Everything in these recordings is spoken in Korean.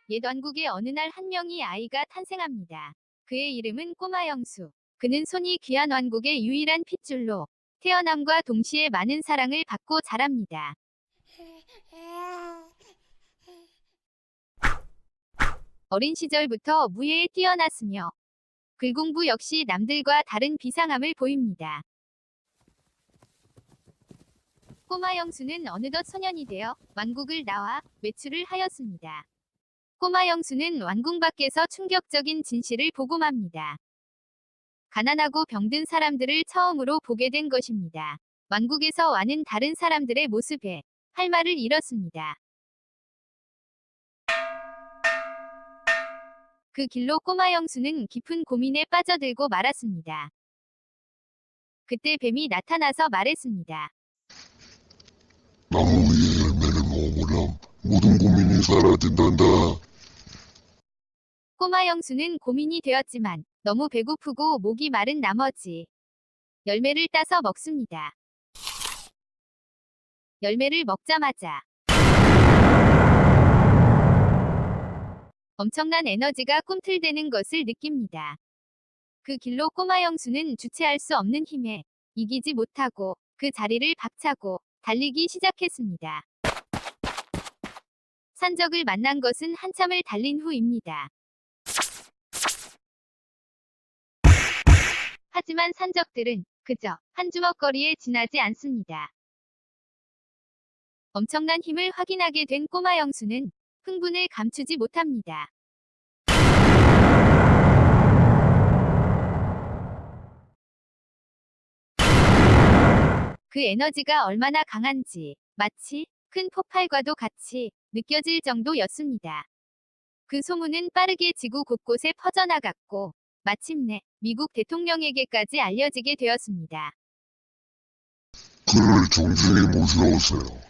옛 왕국의 어느 날 한 명의 아이가 탄생합니다. 그의 이름은 꼬마 영수. 그는 손이 귀한 왕국의 유일한 핏줄로 태어남과 동시에 많은 사랑을 받고 자랍니다. 어린 시절부터 무예에 뛰어났으며 글공부 역시 남들과 다른 비상함을 보입니다. 꼬마 영수는 어느덧 소년이 되어 왕국을 나와 외출을 하였습니다. 꼬마 영수는 왕궁 밖에서 충격적인 진실을 보고 맙니다. 가난하고 병든 사람들을 처음으로 보게 된 것입니다. 왕국에서 와는 다른 사람들의 모습에 할 말을 잃었습니다. 그 길로 꼬마 영수는 깊은 고민에 빠져들고 말았습니다. 그때 뱀이 나타나서 말했습니다. 나무 위에 열매를 먹으면 모든 고민이 사라진단다. 꼬마 영수는 고민이 되었지만 너무 배고프고 목이 마른 나머지 열매를 따서 먹습니다. 열매를 먹자마자 엄청난 에너지가 꿈틀대는 것을 느낍니다. 그 길로 꼬마 영수는 주체할 수 없는 힘에 이기지 못하고 그 자리를 박차고 달리기 시작했습니다. 산적을 만난 것은 한참을 달린 후입니다. 하지만 산적들은 그저 한 주먹거리에 지나지 않습니다. 엄청난 힘을 확인하게 된 꼬마 영수는 흥분을 감추지 못합니다. 그 에너지가 얼마나 강한지 마치 큰 폭발과도 같이 느껴질 정도였습니다. 그 소문은 빠르게 지구 곳곳에 퍼져나갔고 마침내 미국 대통령에게까지 알려지게 되었습니다. 그를 정중히 모셔오세요.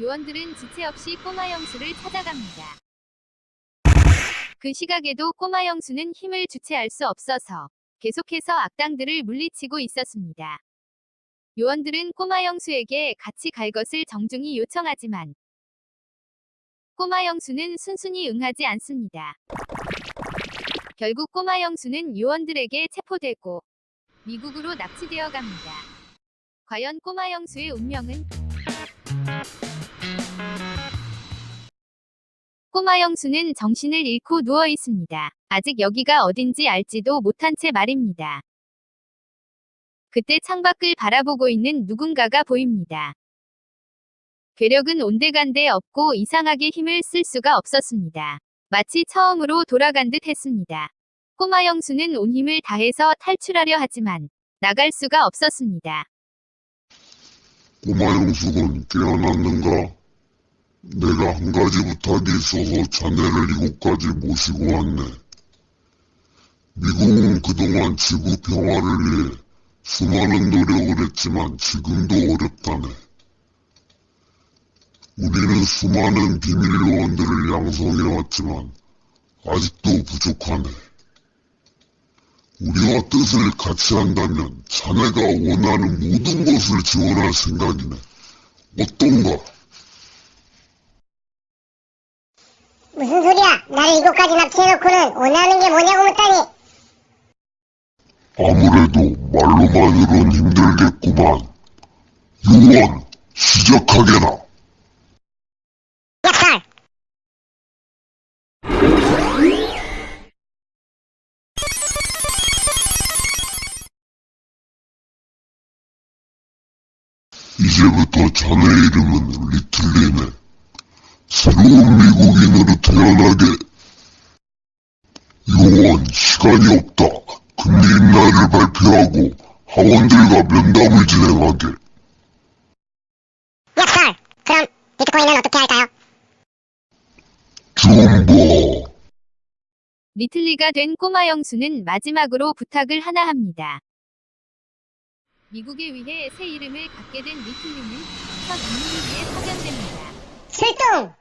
요원들은 지체 없이 꼬마 영수를 찾아갑니다. 그 시각에도 꼬마 영수는 힘을 주체할 수 없어서 계속해서 악당들을 물리치고 있었습니다. 요원들은 꼬마 영수에게 같이 갈 것을 정중히 요청하지만 꼬마 영수는 순순히 응하지 않습니다. 결국 꼬마 영수는 요원들에게 체포되고 미국으로 납치되어 갑니다. 과연 꼬마 영수의 운명은? 꼬마 영수는 정신을 잃고 누워 있습니다. 아직 여기가 어딘지 알지도 못한 채 말입니다. 그때 창밖을 바라보고 있는 누군가가 보입니다. 괴력은 온데간데 없고 이상하게 힘을 쓸 수가 없었습니다. 마치 처음으로 돌아간 듯 했습니다. 꼬마 영수는 온 힘을 다해서 탈출하려 하지만 나갈 수가 없었습니다. 꼬마 영숙은 깨어났는가? 내가 한 가지 부탁이 있어서 자네를 이곳까지 모시고 왔네. 미국은 그동안 지구 평화를 위해 수많은 노력을 했지만 지금도 어렵다네. 우리는 수많은 비밀 요원들을 양성해왔지만 아직도 부족하네. 우리와 뜻을 같이 한다면 자네가 원하는 모든 것을 지원할 생각이네. 어떤가? 무슨 소리야? 나를 이곳까지 납치해놓고는 원하는 게 뭐냐고 묻다니. 아무래도 말로만으론 힘들겠구만. 요원, 시작하게라. 약살! 이제부터 자네 이름은 리틀리네. 새로운 미국인으로 태어나게. 요원, 시간이 없다. 금리인 날을 발표하고 하원들과 면담을 진행하게. 약살! 그럼 비트코인은 어떻게 할까요? 좀 봐. 리틀리가 된 꼬마 영수는 마지막으로 부탁을 하나 합니다. 미국에 위해 새 이름을 갖게 된 리틀리는 첫 임무를 위해 파견됩니다. 출동!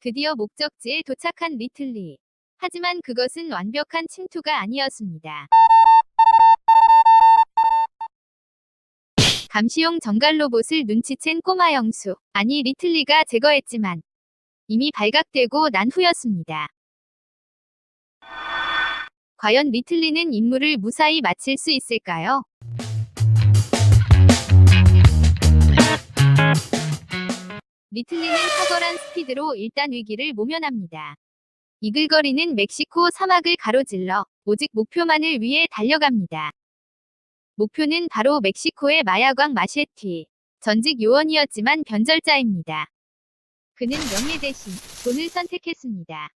드디어 목적지에 도착한 리틀리. 하지만 그것은 완벽한 침투가 아니었습니다. 감시용 정갈 로봇을 눈치챈 꼬마 영수, 아니 리틀리가 제거했지만 이미 발각되고 난 후였습니다. 과연 리틀리는 임무를 무사히 마칠 수 있을까요? 리틀리는 탁월한 스피드로 일단 위기를 모면합니다. 이글거리는 멕시코 사막을 가로질러 오직 목표만을 위해 달려갑니다. 목표는 바로 멕시코의 마약왕 마셰티. 전직 요원이었지만 변절자입니다. 그는 명예 대신 돈을 선택했습니다.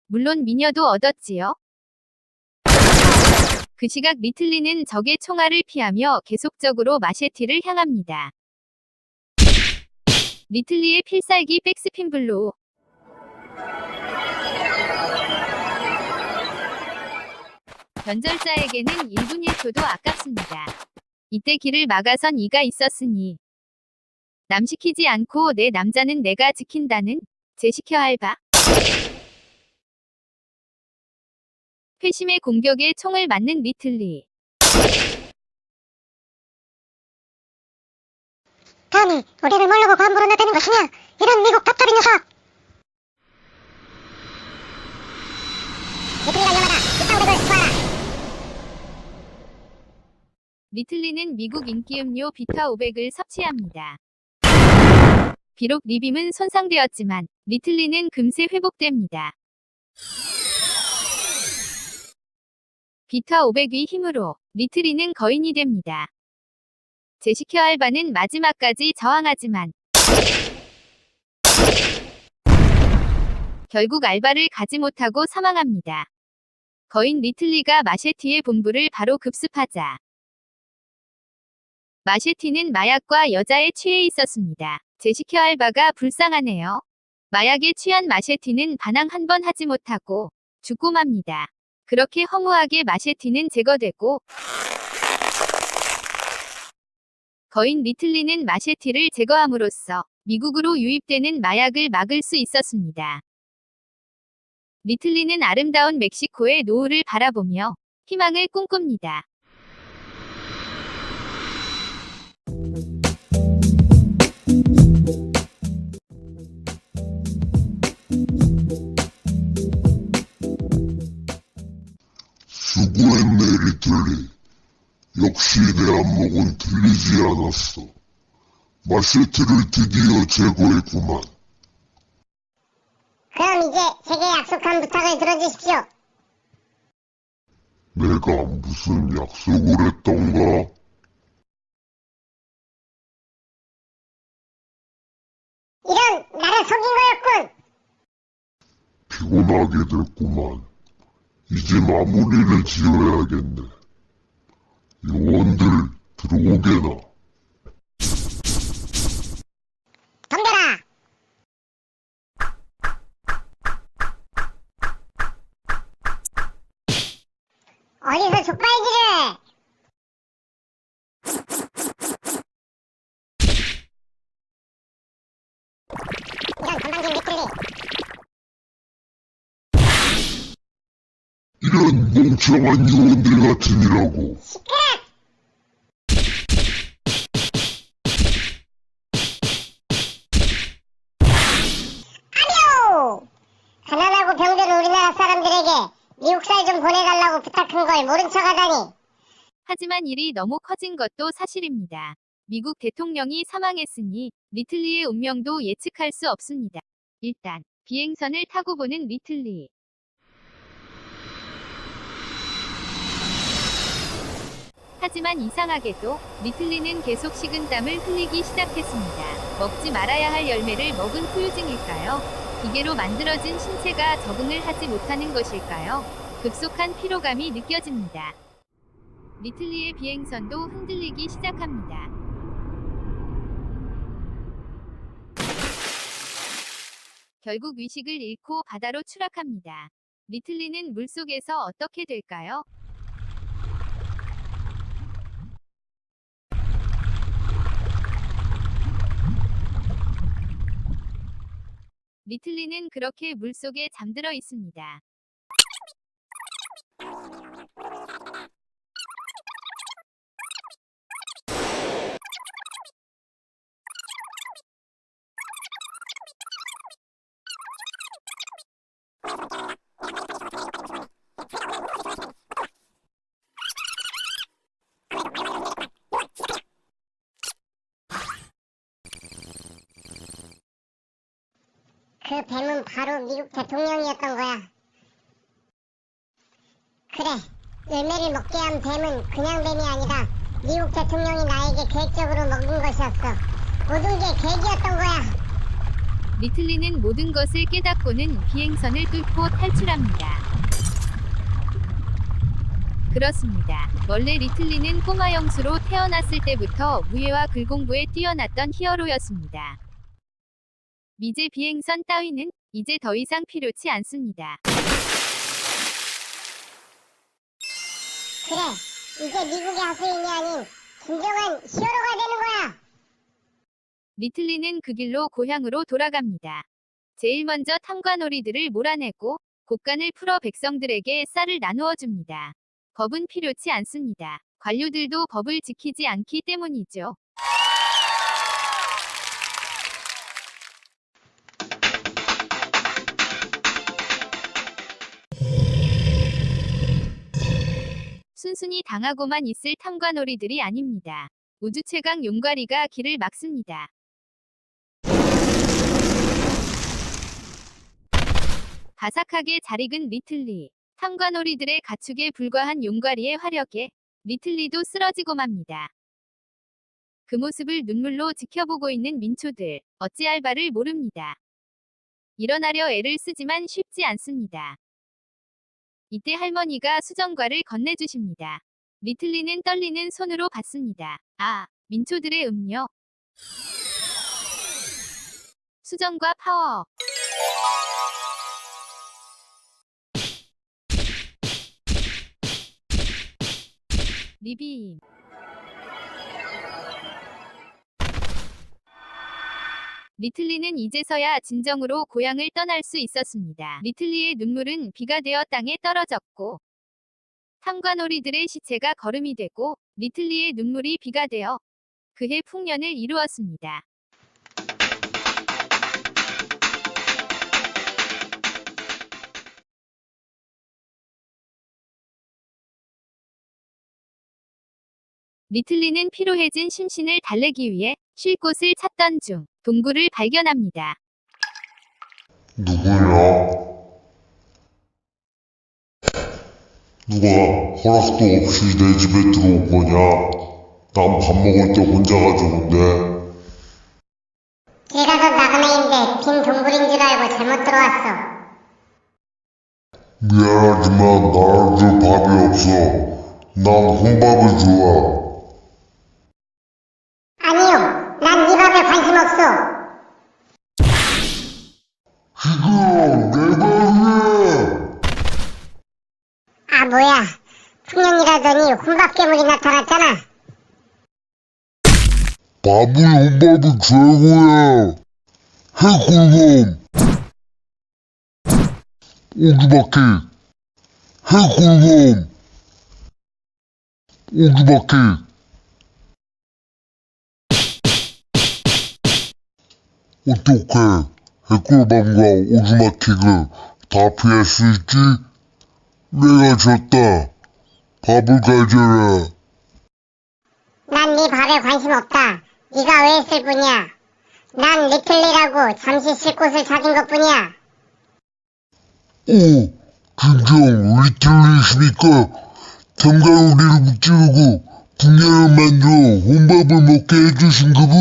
물론 미녀도 얻었지요. 그 시각 리틀리는 적의 총알을 피하며 계속적으로 마셰티를 향합니다. 리틀리의 필살기 백스핀 블로우. 변절자에게는 1분 1초도 아깝습니다. 이때 길을 막아선 이가 있었으니 남 시키지 않고 내 남자는 내가 지킨다는 제시켜 알바. 회심의 공격에 총을 맞는 리틀리. 감히 우리를 모르고 관부로 나대는 것이냐? 이런 미국 답답인 녀석! 리틀리가 위험하다. 비타 500을 수거하라. 리틀리는 미국 인기 음료 비타 500을 섭취합니다. 비록 리빔은 손상되었지만 리틀리는 금세 회복됩니다. 비타 500의 힘으로 리틀리는 거인이 됩니다. 제시켜 알바는 마지막까지 저항하지만 결국 알바를 가지 못하고 사망합니다. 거인 리틀리가 마셰티의 본부를 바로 급습하자 마셰티는 마약과 여자에 취해 있었습니다. 제시켜 알바가 불쌍하네요. 마약에 취한 마셰티는 반항 한 번 하지 못하고 죽고 맙니다. 그렇게 허무하게 마셰티는 제거되고 거인 리틀리는 마셰티를 제거함으로써 미국으로 유입되는 마약을 막을 수 있었습니다. 리틀리는 아름다운 멕시코의 노을을 바라보며 희망을 꿈꿉니다. 수고했네, 리틀리. 역시 내 안목은 틀리지 않았어. 마셰티를 드디어 제거했구만. 그럼 이제 제게 약속한 부탁을 들어주십시오. 내가 무슨 약속을 했던가? 이런 나를 속인 거였군. 피곤하게 됐구만. 이제 마무리를 지어야겠네. 요원들 들어오게나. 덤벼라. 어디서 족발질을? 이런 건방진 리틀리. 이런 멍청한 요원들 같으니라고. 시끄러. 아뇨! 가난하고 병든 우리나라 사람들에게 미국살 좀 보내달라고 부탁한 걸 모른 척하다니. 하지만 일이 너무 커진 것도 사실입니다. 미국 대통령이 사망했으니 리틀리의 운명도 예측할 수 없습니다. 일단 비행선을 타고 보는 리틀리. 하지만 이상하게도 리틀리는 계속 식은땀을 흘리기 시작했습니다. 먹지 말아야 할 열매를 먹은 후유증일까요? 기계로 만들어진 신체가 적응을 하지 못하는 것일까요? 급속한 피로감이 느껴집니다. 리틀리의 비행선도 흔들리기 시작합니다. 결국 의식을 잃고 바다로 추락합니다. 리틀리는 물속에서 어떻게 될까요? 리틀리는 그렇게 물속에 잠들어 있습니다. 그 뱀은 바로 미국 대통령이었던 거야. 그래, 열매를 먹게 한 뱀은 그냥 뱀이 아니라 미국 대통령이 나에게 계획적으로 먹은 것이었어. 모든 게 계획이었던 거야. 리틀리는 모든 것을 깨닫고는 비행선을 뚫고 탈출합니다. 그렇습니다. 원래 리틀리는 꼬마 영수로 태어났을 때부터 무예와 글공부에 뛰어났던 히어로였습니다. 미제 비행선 따위는 이제 더 이상 필요치 않습니다. 그래, 이제 미국의 하수인이 아닌 진정한 히어로가 되는 거야. 리틀리는 그 길로 고향으로 돌아갑니다. 제일 먼저 탐관오리들을 몰아내고 곡간을 풀어 백성들에게 쌀을 나누어 줍니다. 법은 필요치 않습니다. 관료들도 법을 지키지 않기 때문이죠. 순순히 당하고만 있을 탐관오리들이 아닙니다. 우주 최강 용과리가 길을 막습니다. 바삭하게 잘 익은 리틀리. 탐관오리들의 가축에 불과한 용과리의 화력에 리틀리도 쓰러지고 맙니다. 그 모습을 눈물로 지켜보고 있는 민초들, 어찌할 바를 모릅니다. 일어나려 애를 쓰지만 쉽지 않습니다. 이때 할머니가 수정과를 건네주십니다. 리틀리는 떨리는 손으로 받습니다. 아, 민초들의 음료. 수정과 파워. 리빔. 리틀리는 이제서야 진정으로 고향을 떠날 수 있었습니다. 리틀리의 눈물은 비가 되어 땅에 떨어졌고 탐관오리들의 시체가 거름이 되고 리틀리의 눈물이 비가 되어 그해 풍년을 이루었습니다. 리틀리는 피로해진 심신을 달래기 위해 쉴 곳을 찾던 중 동굴을 발견합니다. 누구야? 누가 허락도 없이 내 집에 들어온 거냐? 난 밥 먹을 때 혼자 가져온대. 길 가서 나간 애인데 빈 동굴인 줄 알고 잘못 들어왔어. 미안하지만 나를 줄 밥이 없어. 난 혼밥을 좋아. 아니요, 난 네 밥에 관심 없어. 지금 내 밥이야! 아, 뭐야. 풍년이라더니 혼밥 괴물이 나타났잖아. 밥은 혼밥이 최고야. 해골범. 오기바퀴. 해골범. 오기바퀴. 어떻게 해골범과 오기바퀴를 다 피할 수 있지? 내가 졌다. 밥을 가져라. 난 네 밥에 관심 없다. 네가 왜 했을 뿐이야. 난 리틀리라고 잠시 쉴 곳을 찾은 것뿐이야. 오, 진정 리틀리시니까 탐관오리를 무찌르고 분야를 만들어 혼밥을 먹게 해주신 그분?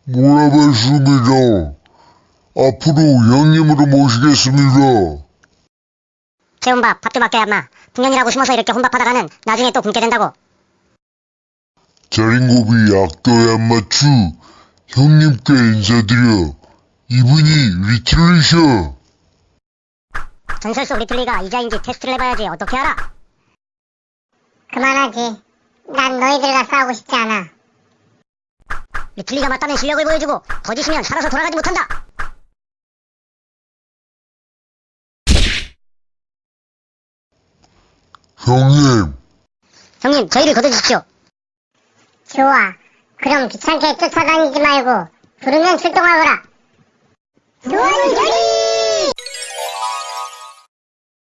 몰라봤습니다. 앞으로 형님으로 모시겠습니다. 개운밥, 밥 좀 아껴야 인마. 풍년이라고 숨어서 이렇게 혼밥하다가는 나중에 또 굶게 된다고. 자린고비 아껴야 맞추. 형님께 인사드려. 이분이 리틀리셔. 전설 속 리틀리가 이자인지 테스트를 해봐야지 어떻게 알아? 그만하지. 난 너희들과 싸우고 싶지 않아. 리틀리가 맞다면 실력을 보여주고 거짓이면 살아서 돌아가지 못한다. 형님, 저희를 거둬주십시오. 좋아. 그럼 귀찮게 쫓아다니지 말고 부르면 출동하거라. 소원결이!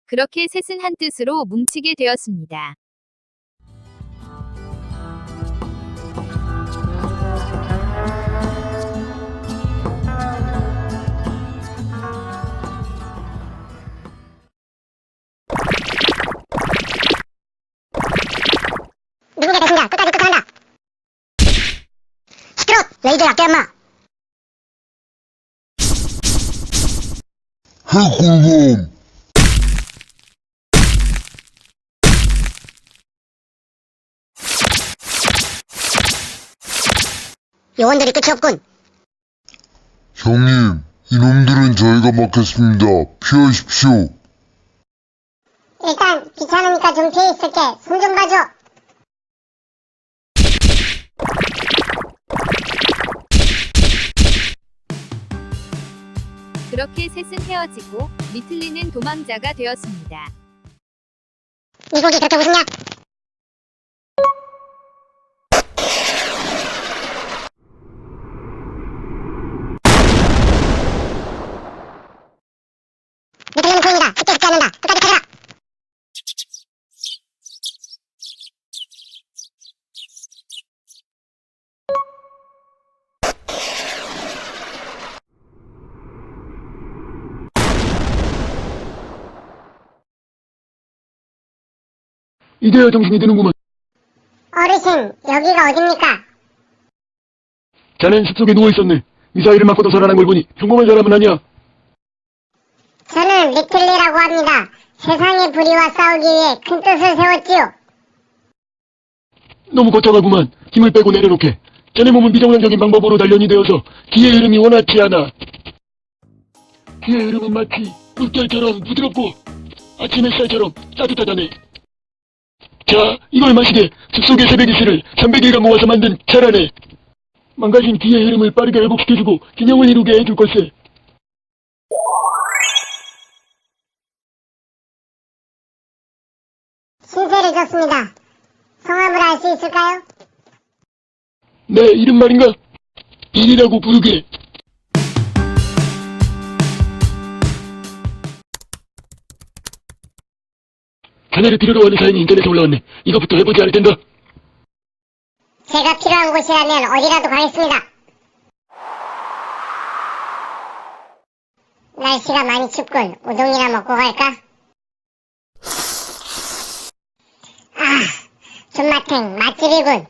그렇게 셋은 한 뜻으로 뭉치게 되었습니다. 미국의 배신자 끝까지 쫓아간다. 시끄러! 레이저 약게 엄마. 해골범! 요원들이 끝이 없군. 형님, 이놈들은 저희가 막겠습니다. 피하십시오. 일단 귀찮으니까 좀 뒤에 있을게. 손 좀 봐줘. 그렇게 셋은 헤어지고 리틀리는 도망자가 되었습니다. 미국이 그렇게 우습냐? 리틀리는 코인이다. 쉽게 죽지 않는다. 끝까지 찾아라. 이제야 정신이 드는구만. 어르신, 여기가 어딥니까? 자넨 숲속에 누워있었네. 미사일을 맞고도 살아난 걸 보니 평범한 사람은 아니야. 저는 리틀리라고 합니다. 세상의 불의와 싸우기 위해 큰 뜻을 세웠지요. 너무 거창하구만. 힘을 빼고 내려놓게. 자네 몸은 비정상적인 방법으로 단련이 되어서 기의 흐름이 원활치 않아. 기의 흐름은 마치 물결처럼 부드럽고 아침 햇살처럼 따뜻하다네. 자, 이걸 마시게. 숲속의 새벽 이슬을 300일간 모아서 만든 차라네. 망가진 기의 흐름을 빠르게 회복시켜주고 균형을 이루게 해줄 걸세. 신세를 졌습니다. 성함을 알 수 있을까요? 내 이름 말인가? 빌이라고 부르게. 자네를 필요로 하는 사연이 인터넷에 올라왔네. 이것부터 해보지 않을 텐가? 제가 필요한 곳이라면 어디라도 가겠습니다. 날씨가 많이 춥군. 우동이나 먹고 갈까? 존맛탱 맛집이군.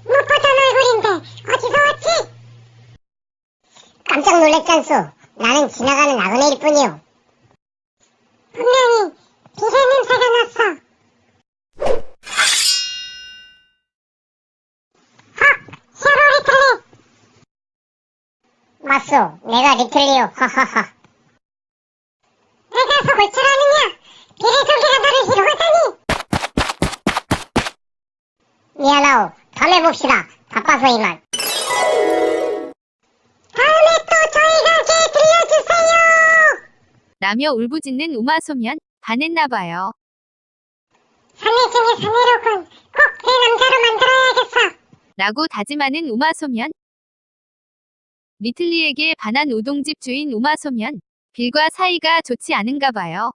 못 보던 얼굴인데 어디서 왔지? 깜짝 놀랬잖소. 나는 지나가는 나그네일 뿐이오. 분명히 비계 냄새가 났어. 샤로 리틀리. 맞소, 내가 리틀리요. 하하하. 내가 속을 줄 아느냐? 비례 종기가 너를 희롱하다니. 미안하오. 다음에 봅시다. 바빠서 이만. 다음에 또 저희가게 들려주세요. 라며 울부짖는 우마소면 반했나봐요. 사내 중에 사내로군. 꼭 내 남자로 만들어야겠어. 라고 다짐하는 우마소면. 리틀리에게 반한 우동집 주인 우마소면. 빌과 사이가 좋지 않은가 봐요.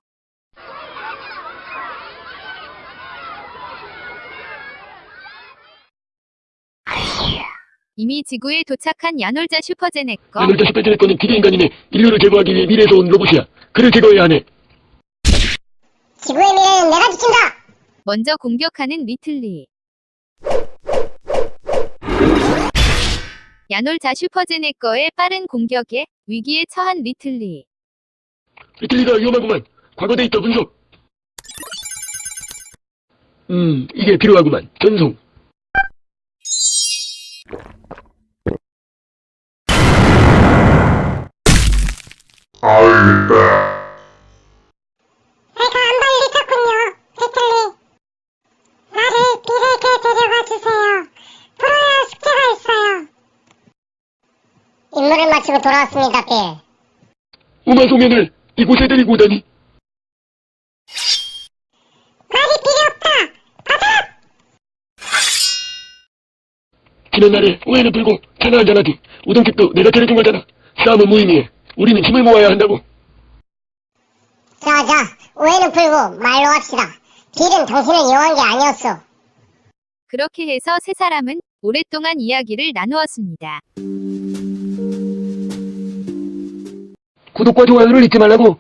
이미 지구에 도착한 야놀자 슈퍼제네꺼. 야놀자 슈퍼제네꺼는 기계인간이네. 인류를 제거하기 위해 미래에서 온 로봇이야. 그를 제거해야 하네. 지구의 미래는 내가 지킨다. 먼저 공격하는 리틀리. 야놀자 슈퍼제네꺼의 빠른 공격에 위기에 처한 리틀리. 리틀리가 위험하구만. 과거 데이터 분석. 이게 필요하구만. 전송. 내가 한 발 늦었군요. 리틀리. 나를 빌에게 데려가 주세요. 풀어야 할 숙제가 있어요. 임무를 마치고 돌아왔습니다, 빌. 우마소면을 이곳에 데리고 오다니. 말이 필요 없다. 받아! 지난날에 오해는 풀고 차나 한잔하지. 우동집도 내가 차려준 거잖아. 싸움은 무의미해. 우리는 힘을 모아야 한다고. 자, 오해는 풀고 말로 합시다. 빌은 당신을 이용한 게 아니었어. 그렇게 해서 세 사람은 오랫동안 이야기를 나누었습니다. 구독과 좋아요를 잊지 말라고.